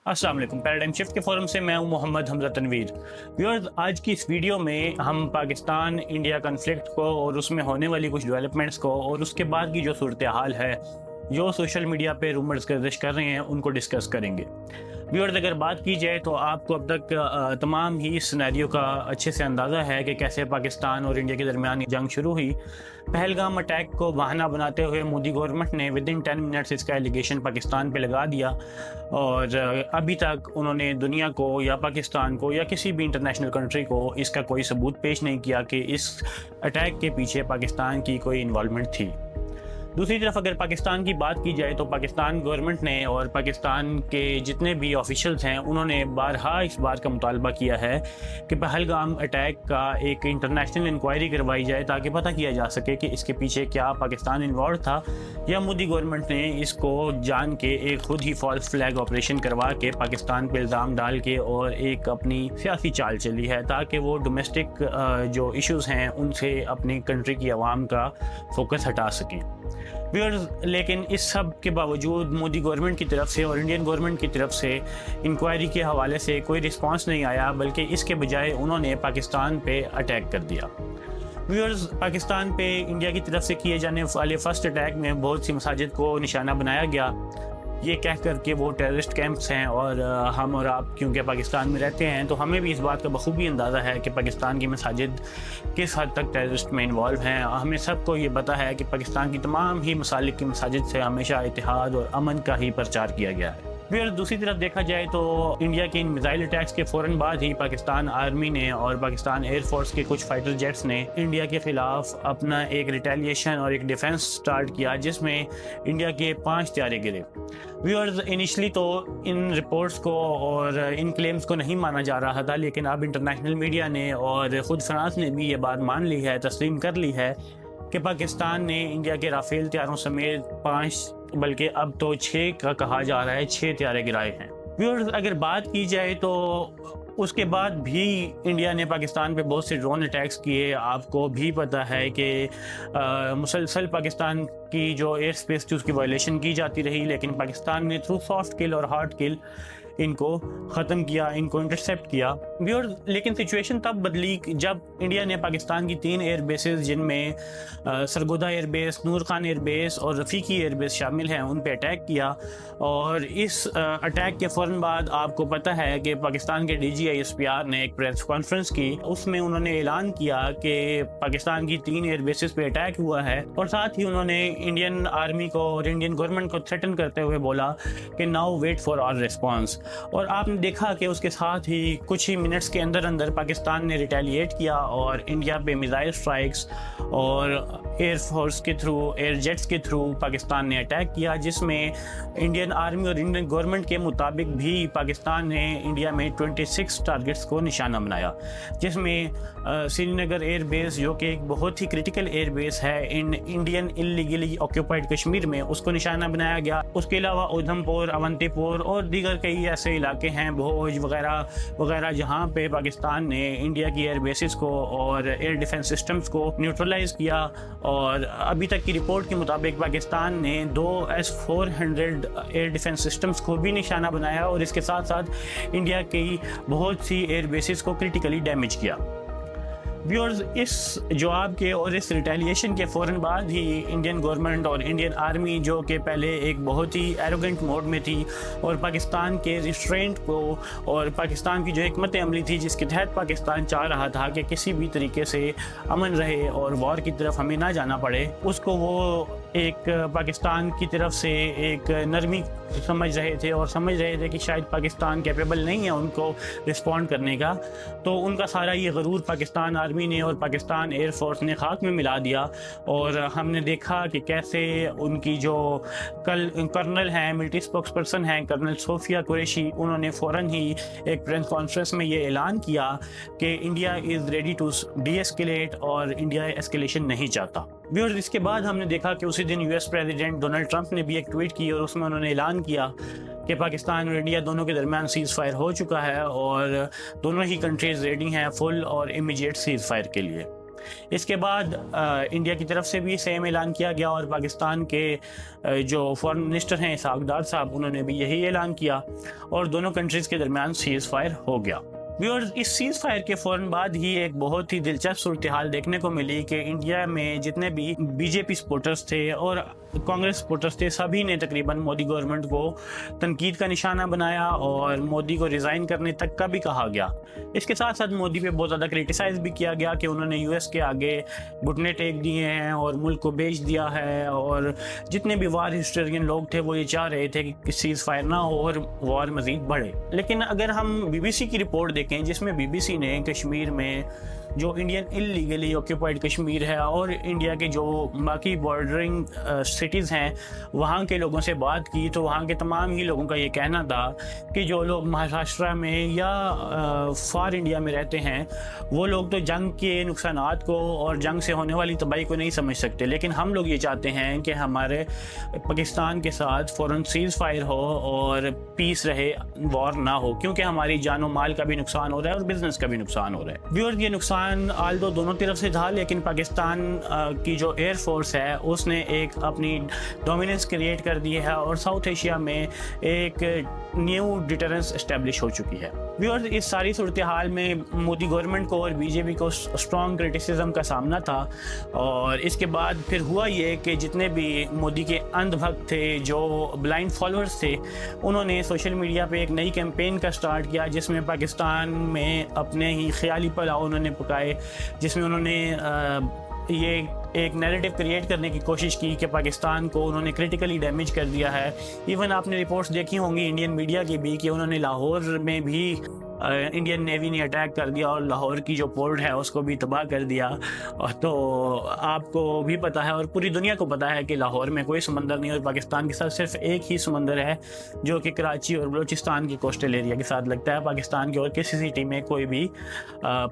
السلام علیکم۔ Paradigm shift کے فورم سے میں ہوں محمد حمزہ تنویر۔ ویورز، آج کی اس ویڈیو میں ہم پاکستان انڈیا کنفلکٹ کو اور اس میں ہونے والی کچھ ڈیولپمنٹس کو اور اس کے بعد کی جو صورتحال ہے جو سوشل میڈیا پہ رومرز گردش کر رہے ہیں ان کو ڈسکس کریں گے۔ ویورز، اگر بات کی جائے تو آپ کو اب تک تمام ہی سینیریو کا اچھے سے اندازہ ہے کہ کیسے پاکستان اور انڈیا کے درمیان جنگ شروع ہوئی۔ پہلگام اٹیک کو بہانہ بناتے ہوئے مودی گورنمنٹ نے ودن 10 منٹس اس کا ایلیگیشن پاکستان پہ لگا دیا، اور ابھی تک انہوں نے دنیا کو یا پاکستان کو یا کسی بھی انٹرنیشنل کنٹری کو اس کا کوئی ثبوت پیش نہیں کیا کہ اس اٹیک کے پیچھے پاکستان کی کوئی انوالومنٹ تھی۔ دوسری طرف اگر پاکستان کی بات کی جائے تو پاکستان گورنمنٹ نے اور پاکستان کے جتنے بھی آفیشلز ہیں انہوں نے بارہا اس بات کا مطالبہ کیا ہے کہ پہلگام اٹیک کا ایک انٹرنیشنل انکوائری کروائی جائے تاکہ پتہ کیا جا سکے کہ اس کے پیچھے کیا پاکستان انوالو تھا یا مودی گورنمنٹ نے اس کو جان کے ایک خود ہی فالس فلیگ آپریشن کروا کے پاکستان پہ الزام ڈال کے اور ایک اپنی سیاسی چال چلی ہے تاکہ وہ ڈومیسٹک جو ایشوز ہیں ان سے اپنی کنٹری کی عوام کا فوکس ہٹا سکیں۔ ویورز، لیکن اس سب کے باوجود مودی گورنمنٹ کی طرف سے اور انڈین گورنمنٹ کی طرف سے انکوائری کے حوالے سے کوئی رسپانس نہیں آیا، بلکہ اس کے بجائے انہوں نے پاکستان پہ اٹیک کر دیا۔ ویورز، پاکستان پہ انڈیا کی طرف سے کیے جانے والے فرسٹ اٹیک میں بہت سی مساجد کو نشانہ بنایا گیا، یہ کہہ کر کہ وہ ٹیررسٹ کیمپس ہیں، اور ہم اور آپ کیونکہ پاکستان میں رہتے ہیں تو ہمیں بھی اس بات کا بخوبی اندازہ ہے کہ پاکستان کی مساجد کس حد تک ٹیررسٹ میں انوالو ہیں۔ ہمیں سب کو یہ پتہ ہے کہ پاکستان کی تمام ہی مسالک کی مساجد سے ہمیشہ اتحاد اور امن کا ہی پرچار کیا گیا ہے۔ پھر دوسری طرف دیکھا جائے تو انڈیا کے ان میزائل اٹیکس کے فوراً بعد ہی پاکستان آرمی نے اور پاکستان ایئر فورس کے کچھ فائٹر جیٹس نے انڈیا کے خلاف اپنا ایک ریٹیلیشن اور ایک ڈیفنس سٹارٹ کیا، جس میں انڈیا کے 5 طیارے گرے۔ ویورز، انیشلی تو ان رپورٹس کو اور ان کلیمز کو نہیں مانا جا رہا تھا، لیکن اب انٹرنیشنل میڈیا نے اور خود فرانس نے بھی یہ بات مان لی ہے، تسلیم کر لی ہے کہ پاکستان نے انڈیا کے رافیل طیاروں سمیت 5 بلکہ اب تو 6 کا کہا جا رہا ہے 6 طیارے گرائے ہیں۔ ویورز، اگر بات کی جائے تو اس کے بعد بھی انڈیا نے پاکستان پہ بہت سے ڈرون اٹیکس کیے۔ آپ کو بھی پتہ ہے کہ مسلسل پاکستان کی جو ایئر سپیس تھی اس کی وائلیشن کی جاتی رہی، لیکن پاکستان نے تھرو سافٹ کل اور ہارڈ کل ان کو ختم کیا، ان کو انٹرسیپٹ کیا۔ ویورز، لیکن سچویشن تب بدلی جب انڈیا نے پاکستان کی 3 ایئر بیسز جن میں سرگودا ایئر بیس، نور خان ایئر بیس اور رفیقی ایئر بیس شامل ہیں ان پہ اٹیک کیا، اور اس اٹیک کے فوراً بعد آپ کو پتہ ہے کہ پاکستان کے DGISPR نے ایک پریس کانفرنس کی، اس میں انہوں نے اعلان کیا کہ پاکستان کی 3 ایئر بیسز پہ اٹیک ہوا ہے، اور ساتھ ہی انہوں نے انڈین آرمی کو اور انڈین گورنمنٹ کو تھریٹن کرتے ہوئے بولا کہ now wait for our response. اور آپ نے دیکھا کہ اس کے ساتھ ہی کچھ ہی منٹس کے اندر اندر پاکستان نے ریٹیلیٹ کیا اور انڈیا پہ میزائل سٹرائکس اور ایئر فورس کے تھرو، ایئر جیٹس کے تھرو پاکستان نے اٹیک کیا، جس میں انڈین آرمی اور انڈین گورنمنٹ کے مطابق بھی پاکستان نے انڈیا میں 26 ٹارگٹس کو نشانہ بنایا، جس میں سری نگر ایئر بیس جو کہ ایک بہت ہی کرٹیکل ایئر بیس ہے انڈین انلیگلی آکیوپائڈ کشمیر میں، اس کو نشانہ بنایا گیا۔ اس کے علاوہ ادھم پور، اونتی پور اور دیگر کئی ایسے علاقے ہیں، بھوج وغیرہ وغیرہ، جہاں پہ پاکستان نے انڈیا کی ایئر بیسز کو اور ایئر ڈیفنس سسٹمز کو نیوٹرلائز کیا، اور ابھی تک کی رپورٹ کے مطابق پاکستان نے 2 S-400 ایئر ڈیفنس سسٹمز کو بھی نشانہ بنایا، اور اس کے ساتھ ساتھ انڈیا کی بہت سی ایئر بیسز کو کرٹیکلی ڈیمیج کیا۔ ویورز، اس جواب کے اور اس ریٹیلیشن کے فوراً بعد ہی انڈین گورنمنٹ اور انڈین آرمی، جو کہ پہلے ایک بہت ہی ایروگنٹ موڈ میں تھی اور پاکستان کے ریسٹرینٹ کو اور پاکستان کی جو حکمت عملی تھی جس کے تحت پاکستان چاہ رہا تھا کہ کسی بھی طریقے سے امن رہے اور وار کی طرف ہمیں نہ جانا پڑے، اس کو وہ ایک پاکستان کی طرف سے ایک نرمی سمجھ رہے تھے اور سمجھ رہے تھے کہ شاید پاکستان کیپیبل نہیں ہے ان کو رسپونڈ کرنے کا، تو ان کا سارا یہ غرور پاکستان آرمی نے اور پاکستان ایئر فورس نے خاک میں ملا دیا۔ اور ہم نے دیکھا کہ کیسے ان کی جو کرنل ہیں، ملٹری اسپوکس پرسن ہیں کرنل صوفیہ قریشی، انہوں نے فوراً ہی ایک پریس کانفرنس میں یہ اعلان کیا کہ India is ready to de-escalate اور انڈیا ایسکیلیشن نہیں چاہتا۔ ویورز، اس کے بعد ہم نے دیکھا کہ اسی دن US پریزیڈنٹ ڈونلڈ ٹرمپ نے بھی ایک ٹویٹ کی، اور اس میں انہوں نے اعلان کیا کہ پاکستان اور انڈیا دونوں کے درمیان سیز فائر ہو چکا ہے اور دونوں ہی کنٹریز ریڈی ہیں فل اور امیجیٹ سیز فائر کے لیے۔ اس کے بعد انڈیا کی طرف سے بھی سیم اعلان کیا گیا اور پاکستان کے جو فورن منسٹر ہیں اسحاق ڈار صاحب، انہوں نے بھی یہی اعلان کیا اور دونوں کنٹریز کے درمیان سیز فائر ہو گیا۔ ویورز، اس سیز فائر کے فوراً بعد ہی ایک بہت ہی دلچسپ صورتحال دیکھنے کو ملی کہ انڈیا میں جتنے بھی بی جے پی سپورٹرز تھے اور کانگریس سپورٹرز تھے، سبھی نے تقریباً مودی گورنمنٹ کو تنقید کا نشانہ بنایا اور مودی کو ریزائن کرنے تک کا بھی کہا گیا۔ اس کے ساتھ ساتھ مودی پہ بہت زیادہ کرٹیسائز بھی کیا گیا کہ انہوں نے یو ایس کے آگے گھٹنے ٹیک دیے ہیں اور ملک کو بیچ دیا ہے، اور جتنے بھی وار ہسٹورین لوگ تھے وہ یہ چاہ رہے تھے کہ سیز فائر نہ ہو اور وار مزید بڑھے۔ لیکن اگر ہم بی بی سی کی رپورٹ دیکھیں، جس میں بی بی سی نے کشمیر میں جو انڈین انلیگلی آکیوپائڈ کشمیر ہے اور انڈیا کے جو باقی بارڈرنگ سٹیز ہیں وہاں کے لوگوں سے بات کی، تو وہاں کے تمام ہی لوگوں کا یہ کہنا تھا کہ جو لوگ مہاراشٹرا میں یا فار انڈیا میں رہتے ہیں وہ لوگ تو جنگ کے نقصانات کو اور جنگ سے ہونے والی تباہی کو نہیں سمجھ سکتے، لیکن ہم لوگ یہ چاہتے ہیں کہ ہمارے پاکستان کے ساتھ فوراً سیز فائر ہو اور پیس رہے، وار نہ ہو، کیونکہ ہماری جان و مال کا بھی نقصان ہو رہا ہے اور بزنس کا بھی نقصان ہو رہا ہے۔ ویورز، یہ نقصان آلدو دونوں طرف سے تھا، لیکن پاکستان کی جو ایئر فورس ہے اس نے ایک اپنی ڈومیننس کریٹ کر دی ہے اور ساؤتھ ایشیا میں ایک نیو ڈیٹرنس اسٹیبلش ہو چکی ہے۔ ویورز، اس ساری صورتحال میں مودی گورنمنٹ کو اور بی جے پی کو اسٹرانگ کرٹیسزم کا سامنا تھا، اور اس کے بعد پھر ہوا یہ کہ جتنے بھی مودی کے اندھ بھکت تھے، جو بلائنڈ فالوورز تھے، انہوں نے سوشل میڈیا پہ ایک نئی کیمپین کا سٹارٹ کیا جس میں پاکستان میں اپنے ہی خیالی پلاؤ انہوں نے پکائے، جس میں انہوں نے یہ ایک نیریٹو کریٹ کرنے کی کوشش کی کہ پاکستان کو انہوں نے کرٹیکلی ڈیمیج کر دیا ہے۔ ایون آپ نے رپورٹس دیکھی ہوں گی انڈین میڈیا کی بھی کہ انہوں نے لاہور میں بھی انڈین نیوی نے اٹیک کر دیا اور لاہور کی جو پورٹ ہے اس کو بھی تباہ کر دیا۔ تو آپ کو بھی پتہ ہے اور پوری دنیا کو پتہ ہے کہ لاہور میں کوئی سمندر نہیں اور پاکستان کے ساتھ صرف ایک ہی سمندر ہے جو کہ کراچی اور بلوچستان کے کوسٹل ایریا کے ساتھ لگتا ہے۔ پاکستان کے اور کسی سٹی میں کوئی بھی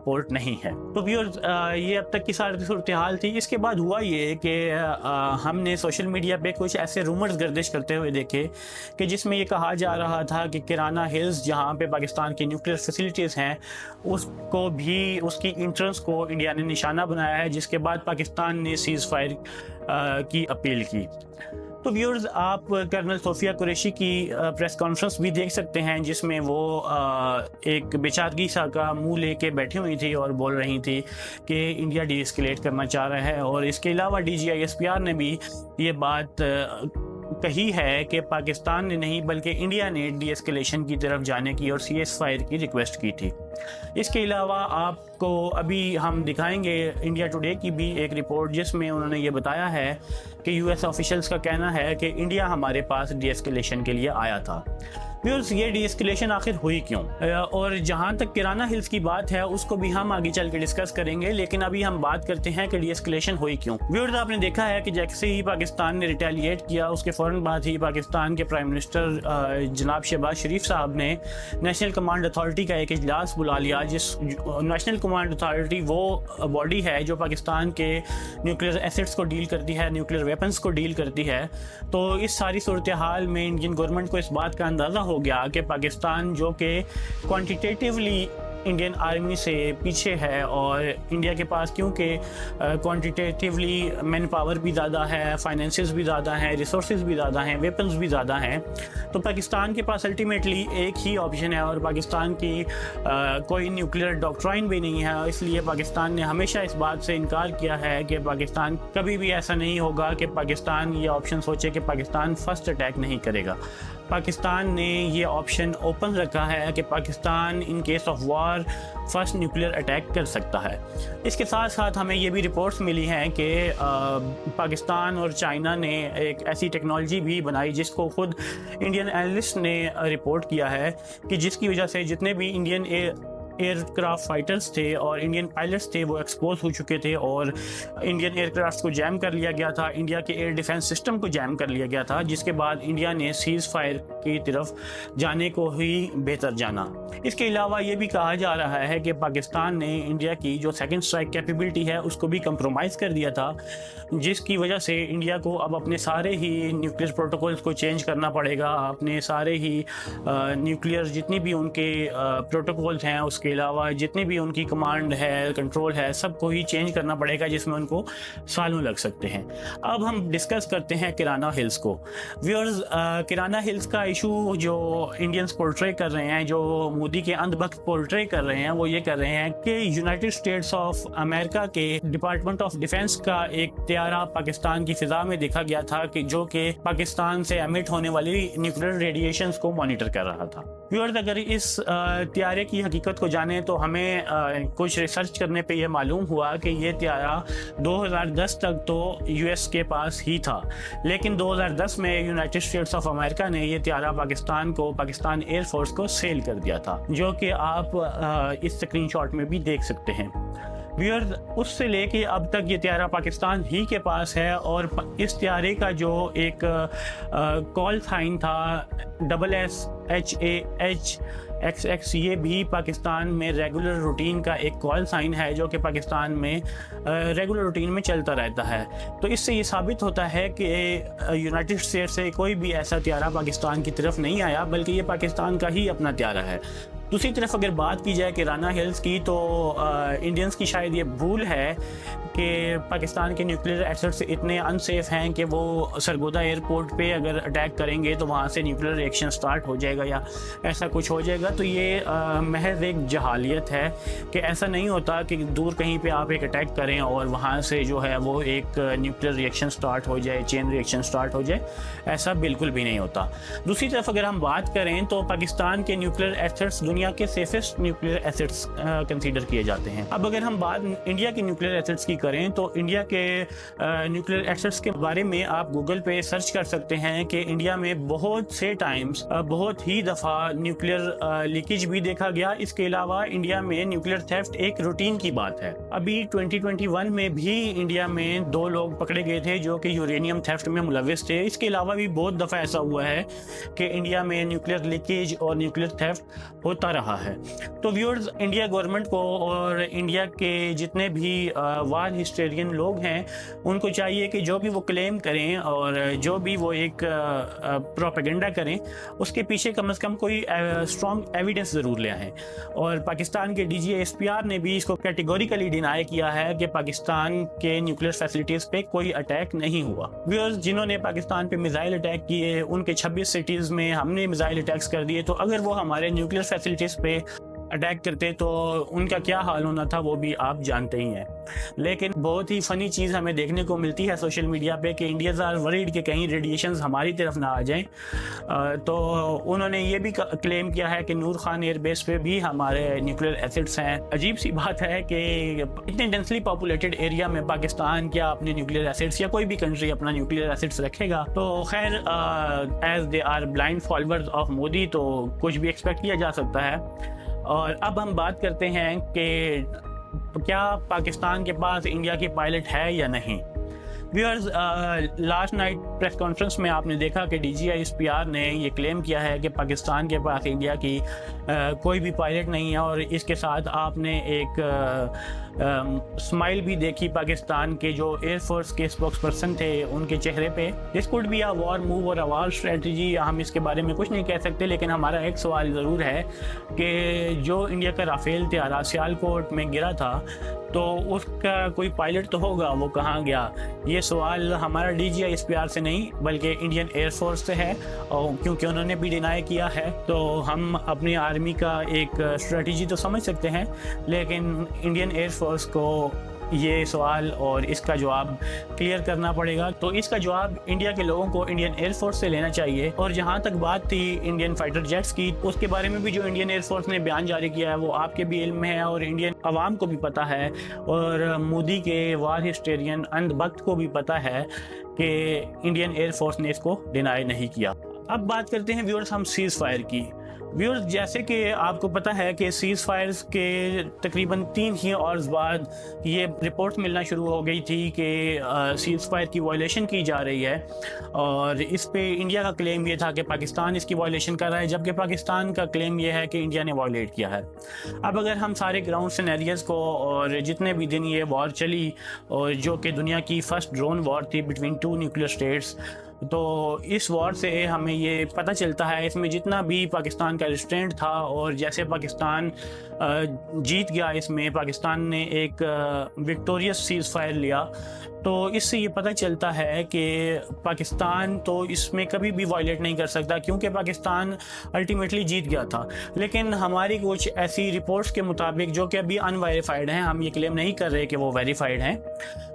پورٹ نہیں ہے۔ تو ویورز، یہ اب تک کی ساری صورتحال تھی۔ اس کے بعد ہوا یہ کہ ہم نے سوشل میڈیا پہ کچھ ایسے رومرز گردش کرتے ہوئے دیکھے کہ جس میں یہ کہا جا رہا تھا کہ کرانہ ہلز، جہاں پہ پاکستان کی نیوکلیر فیسلٹیز ہیں، اس کو بھی، اس کی انٹرنس کو انڈیا نے نشانہ بنایا ہے، جس کے بعد پاکستان نے سیز فائر کی اپیل کی۔ تو ویورز، آپ کرنل صوفیہ قریشی کی پریس کانفرنس بھی دیکھ سکتے ہیں جس میں وہ ایک بیچارگی سا کا منہ لے کے بیٹھی ہوئی تھی اور بول رہی تھی کہ انڈیا ڈی اسکیلیٹ کرنا چاہ رہا ہے، اور اس کے علاوہ D G I S P R نے بھی یہ بات کہی ہے کہ پاکستان نے نہیں بلکہ انڈیا نے ڈی ایسکیلیشن کی طرف جانے کی اور سی ایس فائر کی ریکویسٹ کی تھی۔ اس کے علاوہ آپ کو ابھی ہم دکھائیں گے انڈیا ٹوڈے کی بھی ایک رپورٹ جس میں انہوں نے یہ بتایا ہے کہ یو ایس آفیشلز کا کہنا ہے کہ انڈیا ہمارے پاس ڈی ایسکیلیشن کے لیے آیا تھا۔ ویورز، یہ ڈی ایسکیلیشن آخر ہوئی کیوں؟ اور جہاں تک کرانہ ہلز کی بات ہے اس کو بھی ہم آگے چل کے ڈسکس کریں گے، لیکن ابھی ہم بات کرتے ہیں کہ ڈی ایسکیلیشن ہوئی کیوں۔ ویورز، آپ نے دیکھا ہے کہ جیسے ہی پاکستان نے ریٹیلیٹ کیا اس کے فوراً بعد ہی پاکستان کے پرائم منسٹر جناب شہباز شریف صاحب نے نیشنل کمانڈ اتھارٹی کا ایک اجلاس بلا لیا۔ جس نیشنل کمانڈ اتھارٹی وہ باڈی ہے جو پاکستان کے نیوکلیئر ایسٹس کو ڈیل کرتی ہے، نیوکلیئر ویپنس کو ڈیل کرتی ہے۔ تو اس ساری صورتحال میں انڈین گورنمنٹ کو اس بات کا اندازہ ہو گیا کہ پاکستان جو کہ کوانٹیٹیولی انڈین آرمی سے پیچھے ہے، اور انڈیا کے پاس کیونکہ کوانٹیٹیولی مین پاور بھی زیادہ ہے، فائنینسز بھی زیادہ ہیں، ریسورسز بھی زیادہ ہیں، ویپنز بھی زیادہ ہیں، تو پاکستان کے پاس الٹیمیٹلی ایک ہی آپشن ہے، اور پاکستان کی کوئی نیوکلیئر ڈاکٹرائن بھی نہیں ہے۔ اس لیے پاکستان نے ہمیشہ اس بات سے انکار کیا ہے کہ پاکستان کبھی بھی ایسا نہیں ہوگا کہ پاکستان یہ آپشن سوچے کہ پاکستان فرسٹ اٹیک نہیں کرے گا۔ پاکستان نے یہ آپشن اوپن رکھا ہے کہ Pakistan in case of war first nuclear attack کر سکتا ہے۔ اس کے ساتھ ساتھ ہمیں یہ بھی رپورٹس ملی ہیں کہ پاکستان اور چائنا نے ایک ایسی ٹیکنالوجی بھی بنائی جس کو خود انڈین اینالسٹ نے رپورٹ کیا ہے کہ جس کی وجہ سے جتنے بھی انڈین ایئر کرافٹ فائٹرز تھے اور انڈین پائلٹس تھے وہ ایکسپوز ہو چکے تھے، اور انڈین ایئر کرافٹس کو جیم کر لیا گیا تھا، انڈیا کے ایئر ڈیفنس سسٹم کو جیم کر لیا گیا تھا، جس کے بعد انڈیا نے سیز فائر کی طرف جانے کو ہی بہتر جانا۔ اس کے علاوہ یہ بھی کہا جا رہا ہے کہ پاکستان نے انڈیا کی جو سیکنڈ اسٹرائک کیپیبلٹی ہے اس کو بھی کمپرومائز کر دیا تھا، جس کی وجہ سے انڈیا کو اب اپنے سارے ہی نیوکلیئر پروٹوکولز کو چینج کرنا پڑے گا، اپنے سارے ہی نیوکلیئر جتنی بھی ان کے پروٹوکولز ہیں، اس کے علاوہ جتنی بھی ان کی کمانڈ ہے، کنٹرول ہے، سب کو ہی چینج کرنا پڑے گا، جس میں ان کو سالوں لگ سکتے ہیں۔ اب ہم ڈسکس کرتے ہیں کرانہ ہلز کو۔ ویورز، کرانہ ہلز کا ایشو جو انڈینز پورٹرے کر رہے ہیں، جو مودی کے اندھ بخت پورٹرے کر رہے ہیں، وہ یہ کر رہے ہیں کہ یونائٹڈ اسٹیٹس آف امریکہ کے ڈپارٹمنٹ آف ڈیفنس کا ایک طیارہ پاکستان کی فضا میں دیکھا گیا تھا کہ جو کہ پاکستان سے ایمٹ ہونے والی نیوکلیئر ریڈیشنز کو مانیٹر کر رہا تھا۔ ویورز، اگر اس طیارے کی حقیقت کو جانیں تو ہمیں کچھ ریسرچ کرنے پہ یہ معلوم ہوا کہ یہ طیارہ 2010 تک تو یو ایس کے پاس ہی تھا، لیکن 2010 میں یونائٹڈ اسٹیٹس آف امریکہ نے یہ طیارہ پاکستان ایئر فورس کو سیل کر دیا تھا، جو کہ آپ اس اسکرین شاٹ میں بھی دیکھ سکتے ہیں۔ ویورز، اس سے لے کے اب تک یہ طیارہ پاکستان ہی کے پاس ہے، اور اس طیارے کا جو ایک کال سائن تھا SSHAHXX، یہ بھی پاکستان میں ریگولر روٹین کا ایک کال سائن ہے جو کہ پاکستان میں ریگولر روٹین میں چلتا رہتا ہے۔ تو اس سے یہ ثابت ہوتا ہے کہ یونائٹڈ اسٹیٹس سے کوئی بھی ایسا طیارہ پاکستان کی طرف نہیں آیا، بلکہ یہ پاکستان کا ہی اپنا طیارہ ہے۔ دوسری طرف اگر بات کی جائے کرانہ ہلز کی، تو انڈینز کی شاید یہ بھول ہے کہ پاکستان کے نیوکلیئر ایسٹس اتنے انسیف ہیں کہ وہ سرگودا ایئرپورٹ پہ اگر اٹیک کریں گے تو وہاں سے نیوکلیئر ریئیکشن سٹارٹ ہو جائے گا یا ایسا کچھ ہو جائے گا۔ تو یہ محض ایک جہالیت ہے کہ ایسا نہیں ہوتا کہ دور کہیں پہ آپ ایک اٹیک کریں اور وہاں سے جو ہے وہ ایک نیوکلیئر ریئیکشن سٹارٹ ہو جائے، چین ریئیکشن سٹارٹ ہو جائے، ایسا بالکل بھی نہیں ہوتا۔ دوسری طرف اگر ہم بات کریں تو پاکستان کے نیوکلیئر ایسٹس دنیا کے سیفسٹ نیوکلیئر ایسٹس کنسیڈر کیے جاتے ہیں۔ اب اگر ہم بات انڈیا کے نیوکلیئر ایسٹس کی کریں تو انڈیا کے نیوکلیئر ایسٹس کے بارے میں آپ گوگل پہ سرچ کر سکتے ہیں کہ انڈیا میں بہت سے ٹائمز، بہت ہی دفعہ نیوکلیئر لیکیج بھی دیکھا گیا۔ اس کے علاوہ انڈیا میں نیوکلیئر تھیفٹ ایک روٹین کی بات ہے۔ ابھی 2021 میں بھی انڈیا میں 2 لوگ پکڑے گئے تھے جو کہ یورینیم تھیفٹ میں ملوث تھے۔ اس کے علاوہ بھی بہت دفعہ ایسا ہوا ہے کہ انڈیا میں نیوکلیئر لیکیج اور نیوکلیئر تھیفٹ ہوتا رہا ہے۔ تو ویورز، انڈیا گورنمنٹ کو اور انڈیا کے جتنے بھی وار ہسٹورین لوگ ہیں ان کو چاہیے کہ جو بھی وہ کلیم کریں اور جو بھی وہ ایک پروپیگنڈا کریں، اس کے پیچھے کم از کم کوئی اسٹرانگ ایویڈنس ضرور لے آئیں۔ اور پاکستان کے DGSPR نے بھی اس کو کیٹیگوریکلی ڈینائی کیا ہے کہ پاکستان کے نیوکلیئر فیسلٹیز پہ کوئی اٹیک نہیں ہوا۔ ویورز، جنہوں نے پاکستان پہ میزائل اٹیک کیے، ان کے 26 سٹیز میں ہم نے میزائل اٹیکس کر دیے، تو اگر وہ ہمارے نیوکلیئر فیسلٹیز پہ اٹیک کرتے تو ان کا کیا حال ہونا تھا وہ بھی آپ جانتے ہی ہیں۔ لیکن بہت ہی فنی چیز ہمیں دیکھنے کو ملتی ہے سوشل میڈیا پہ کہ انڈیاز آر ورڈ کہ کہیں ریڈیشنز ہماری طرف نہ آ جائیں۔ تو انہوں نے یہ بھی کلیم کیا ہے کہ نور خان ایئر بیس پہ بھی ہمارے نیوکلیئر ایسٹس ہیں۔ عجیب سی بات ہے کہ اتنے ڈینسلی پاپولیٹڈ ایریا میں پاکستان کیا اپنے نیوکلیئر ایسٹس یا کوئی بھی کنٹری اپنا نیوکلیئر ایسٹس رکھے گا؟ تو خیر، as they are blind followers of Modi, تو کچھ بھی ایکسپیکٹ کیا جا سکتا ہے۔ اور اب ہم بات کرتے ہیں کہ کیا پاکستان کے پاس انڈیا کی پائلٹ ہے یا نہیں۔ Viewers, last night press conference میں آپ نے دیکھا کہ DGSPR نے یہ کلیم کیا ہے کہ پاکستان کے پاس انڈیا کی کوئی بھی پائلٹ نہیں ہے، اور اس کے ساتھ آپ نے ایک اسمائل بھی دیکھی پاکستان کے جو ایئر فورس کے اسپوکس پرسن تھے ان کے چہرے پہ۔ This could be a war move اور اے وار اسٹریٹجی، ہم اس کے بارے میں کچھ نہیں کہہ سکتے، لیکن ہمارا ایک سوال ضرور ہے کہ جو انڈیا کا رافیل طیارہ سیالکوٹ میں گرا تھا تو اس کا کوئی پائلٹ تو ہوگا، وہ کہاں گیا؟ یہ سوال ہمارا DGSPR سے نہیں بلکہ انڈین ایئر فورس سے ہے، اور کیونکہ انہوں نے بھی ڈینائی کیا ہے تو ہم اپنی آرمی کا ایک اسٹریٹجی تو سمجھ سکتے ہیں، لیکن انڈین ایئر فورس کو یہ سوال اور اس کا جواب کلیئر کرنا پڑے گا۔ تو اس کا جواب انڈیا کے لوگوں کو انڈین ایئر فورس سے لینا چاہیے۔ اور جہاں تک بات تھی انڈین فائٹر جیٹس کی، اس کے بارے میں بھی جو انڈین ایئر فورس نے بیان جاری کیا ہے وہ آپ کے بھی علم میں ہے اور انڈین عوام کو بھی پتہ ہے، اور مودی کے وار ہسٹورین اندھ بخت کو بھی پتہ ہے کہ انڈین ایئر فورس نے اس کو ڈینائی نہیں کیا۔ اب بات کرتے ہیں ویورز ہم سیز فائر کی۔ ویورز، جیسے کہ آپ کو پتہ ہے کہ سیز فائرز کے تقریباً 3 ہی آورز بعد یہ رپورٹ ملنا شروع ہو گئی تھی کہ سیز فائر کی وائلیشن کی جا رہی ہے، اور اس پہ انڈیا کا کلیم یہ تھا کہ پاکستان اس کی وائلیشن کر رہا ہے، جبکہ پاکستان کا کلیم یہ ہے کہ انڈیا نے وائلیٹ کیا ہے۔ اب اگر ہم سارے گراؤنڈ سینیریوز کو اور جتنے بھی دن یہ وار چلی، اور جو کہ دنیا کی فرسٹ ڈرون وار تھی بٹوین 2 نیوکلیئر اسٹیٹس، تو اس وار سے ہمیں یہ پتہ چلتا ہے اس میں جتنا بھی پاکستان کا ریسٹرینٹ تھا، اور جیسے پاکستان جیت گیا، اس میں پاکستان نے ایک وکٹوریس سیز فائر لیا، تو اس سے یہ پتہ چلتا ہے کہ پاکستان تو اس میں کبھی بھی وائلیٹ نہیں کر سکتا، کیونکہ پاکستان الٹیمیٹلی جیت گیا تھا۔ لیکن ہماری کچھ ایسی رپورٹس کے مطابق جو کہ ابھی ان ویریفائڈ ہیں، ہم یہ کلیم نہیں کر رہے کہ وہ ویریفائڈ ہیں،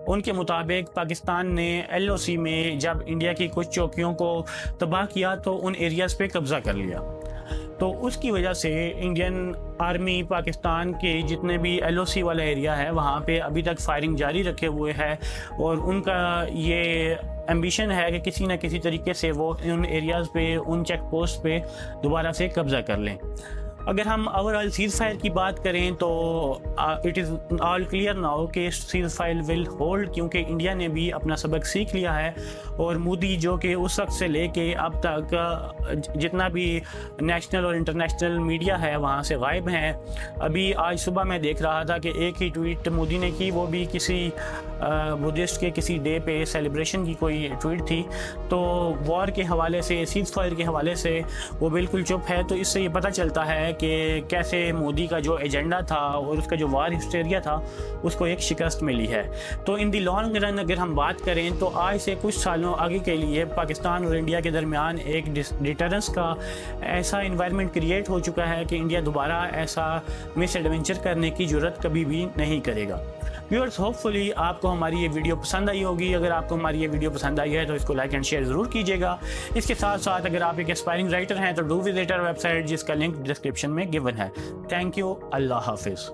ان کے مطابق پاکستان نے ایل او سی میں جب انڈیا کی کچھ چوکیوں کو تباہ کیا تو ان ایریاز پہ قبضہ کر لیا، تو اس کی وجہ سے انڈین آرمی پاکستان کے جتنے بھی ایل او سی والا ایریا ہے وہاں پہ ابھی تک فائرنگ جاری رکھے ہوئے ہے، اور ان کا یہ ایمبیشن ہے کہ کسی نہ کسی طریقے سے وہ ان ایریاز پہ، ان چیک پوسٹ پہ دوبارہ سے قبضہ کر لیں۔ اگر ہم اوور آل سیز فائر کی بات کریں تو it is all clear now کہ سیز فائر ول ہولڈ، کیونکہ انڈیا نے بھی اپنا سبق سیکھ لیا ہے، اور مودی جو کہ اس وقت سے لے کے اب تک جتنا بھی نیشنل اور انٹرنیشنل میڈیا ہے وہاں سے غائب ہیں۔ ابھی آج صبح میں دیکھ رہا تھا کہ ایک ہی ٹویٹ مودی نے کی، وہ بھی کسی بدھسٹ کے کسی ڈے پہ سیلیبریشن کی کوئی ٹویٹ تھی، تو وار کے حوالے سے، سیز فائر کے حوالے سے وہ بالکل چپ ہے۔ تو اس سے یہ پتہ چلتا ہے کہ کیسے مودی کا جو ایجنڈا تھا اور اس کا جو وار ہسٹیریا تھا اس کو ایک شکست ملی ہے۔ تو ان دی لانگ رن اگر ہم بات کریں تو آج سے کچھ سالوں آگے کے لیے پاکستان اور انڈیا کے درمیان ایک ڈیٹرنس کا ایسا انوائرمنٹ کریٹ ہو چکا ہے کہ انڈیا دوبارہ ایسا مس ایڈونچر کرنے کی جرات کبھی بھی نہیں کرے گا۔ ویورز، ہوپ فلی آپ کو ہماری یہ ویڈیو پسند آئی ہوگی۔ اگر آپ کو ہماری یہ ویڈیو پسند آئی ہے تو اس کو لائک اینڈ شیئر ضرور کیجیے گا۔ اس کے ساتھ ساتھ اگر آپ ایک اسپائرنگ رائٹر ہیں تو do visit our website, جس کا لنک ڈسکرپشن میں گیون ہے۔ تھینک یو، اللہ حافظ۔